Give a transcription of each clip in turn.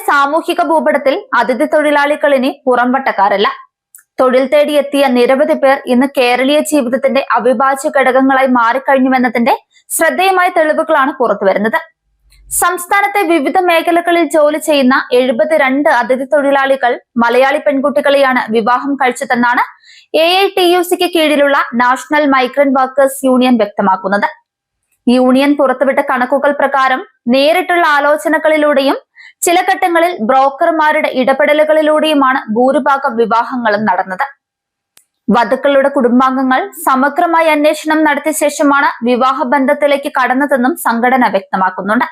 സാമൂഹിക ഭൂപടത്തിൽ അതിഥി തൊഴിലാളികൾ ഇനി പുറംവട്ടക്കാരല്ല. തൊഴിൽ തേടിയെത്തിയ നിരവധി പേർ ഇന്ന് കേരളീയ ജീവിതത്തിന്റെ അവിഭാജ്യ ഘടകങ്ങളായി മാറിക്കഴിഞ്ഞുവെന്നതിന്റെ ശ്രദ്ധേയമായ തെളിവുകളാണ് പുറത്തുവരുന്നത്. സംസ്ഥാനത്തെ വിവിധ മേഖലകളിൽ ജോലി ചെയ്യുന്ന 72 അതിഥി തൊഴിലാളികൾ മലയാളി പെൺകുട്ടികളെയാണ് വിവാഹം കഴിച്ചതെന്നാണ് AITUCക്ക് കീഴിലുള്ള നാഷണൽ മൈഗ്രന്റ് വർക്കേഴ്സ് യൂണിയൻ വ്യക്തമാക്കുന്നത്. യൂണിയൻ പുറത്തുവിട്ട കണക്കുകൾ പ്രകാരം നേരിട്ടുള്ള ആലോചനകളിലൂടെയും ചില ഘട്ടങ്ങളിൽ ബ്രോക്കർമാരുടെ ഇടപെടലുകളിലൂടെയുമാണ് ഭൂരിഭാഗം വിവാഹങ്ങളും നടന്നത്. വധുക്കളുടെ കുടുംബാംഗങ്ങൾ സമഗ്രമായ അന്വേഷണം നടത്തിയ ശേഷമാണ് വിവാഹ ബന്ധത്തിലേക്ക് കടന്നതെന്നും സംഘടന വ്യക്തമാക്കുന്നുണ്ട്.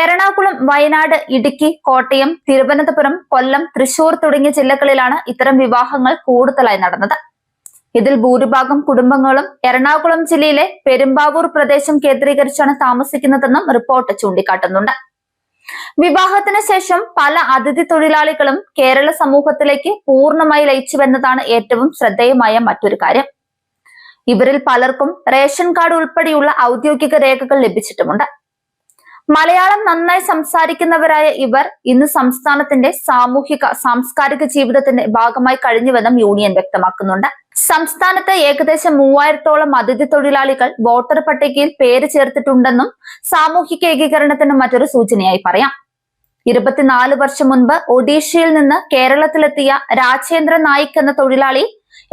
എറണാകുളം, വയനാട്, ഇടുക്കി, കോട്ടയം, തിരുവനന്തപുരം, കൊല്ലം, തൃശൂർ തുടങ്ങിയ ജില്ലകളിലാണ് ഇത്തരം വിവാഹങ്ങൾ കൂടുതലായി നടന്നത്. ഇതിൽ ഭൂരിഭാഗം കുടുംബങ്ങളും എറണാകുളം ജില്ലയിലെ പെരുമ്പാവൂർ പ്രദേശം കേന്ദ്രീകരിച്ചാണ് താമസിക്കുന്നതെന്നും റിപ്പോർട്ട് ചൂണ്ടിക്കാട്ടുന്നുണ്ട്. വിവാഹത്തിന് ശേഷം പല അതിഥി തൊഴിലാളികളും കേരള സമൂഹത്തിലേക്ക് പൂർണ്ണമായി ലയിച്ചുവെന്നതാണ് ഏറ്റവും ശ്രദ്ധേയമായ മറ്റൊരു കാര്യം. ഇവരിൽ പലർക്കും റേഷൻ കാർഡ് ഉൾപ്പെടെയുള്ള ഔദ്യോഗിക രേഖകൾ ലഭിച്ചിട്ടുമുണ്ട്. മലയാളം നന്നായി സംസാരിക്കുന്നവരായ ഇവർ ഇന്ന് സംസ്ഥാനത്തിന്റെ സാംസ്കാരിക ജീവിതത്തിന്റെ ഭാഗമായി കഴിഞ്ഞുവെന്നും യൂണിയൻ വ്യക്തമാക്കുന്നുണ്ട്. സംസ്ഥാനത്ത് ഏകദേശം 3000-ഓളം അതിഥി തൊഴിലാളികൾ വോട്ടർ പട്ടികയിൽ പേര് ചേർത്തിട്ടുണ്ടെന്നും സാമൂഹിക ഏകീകരണത്തിന് മറ്റൊരു സൂചനയായി പറയാം. 24 വർഷം മുൻപ് ഒഡീഷയിൽ നിന്ന് കേരളത്തിലെത്തിയ രാജേന്ദ്ര നായിക് എന്ന തൊഴിലാളി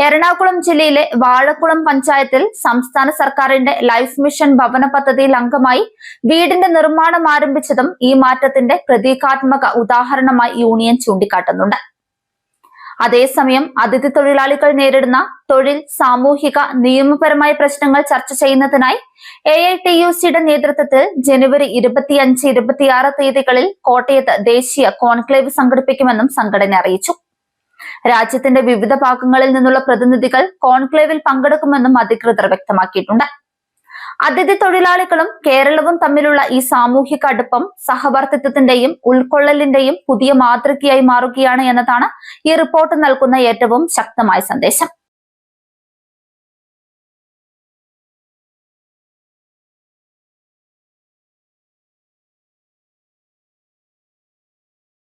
എറണാകുളം ജില്ലയിലെ വാഴക്കുളം പഞ്ചായത്തിൽ സംസ്ഥാന സർക്കാരിന്റെ ലൈഫ് മിഷൻ ഭവന പദ്ധതിയിൽ അംഗമായി വീടിന്റെ നിർമ്മാണം ആരംഭിച്ചതും ഈ മാറ്റത്തിന്റെ പ്രതീകാത്മക ഉദാഹരണമായി യൂണിയൻ ചൂണ്ടിക്കാട്ടുന്നുണ്ട്. അതേസമയം അതിഥി തൊഴിലാളികൾ നേരിടുന്ന തൊഴിൽ, സാമൂഹിക, നിയമപരമായ പ്രശ്നങ്ങൾ ചർച്ച ചെയ്യുന്നതിനായി AITUCയുടെ നേതൃത്വത്തിൽ ജനുവരി 25, 26 തീയതികളിൽ കോട്ടയത്ത് ദേശീയ കോൺക്ലേവ് സംഘടിപ്പിക്കുമെന്നും സംഘടന അറിയിച്ചു. രാജ്യത്തിന്റെ വിവിധ ഭാഗങ്ങളിൽ നിന്നുള്ള പ്രതിനിധികൾ കോൺക്ലേവിൽ പങ്കെടുക്കുമെന്നും അധികൃതർ വ്യക്തമാക്കിയിട്ടുണ്ട്. അതിഥി തൊഴിലാളികളും കേരളവും തമ്മിലുള്ള ഈ സാമൂഹിക അടുപ്പം സഹവർത്തിത്വത്തിന്റെയും ഉൾക്കൊള്ളലിന്റെയും പുതിയ മാതൃകയായി മാറുകയാണ് എന്നതാണ് ഈ റിപ്പോർട്ട് നൽകുന്ന ഏറ്റവും ശക്തമായ സന്ദേശം.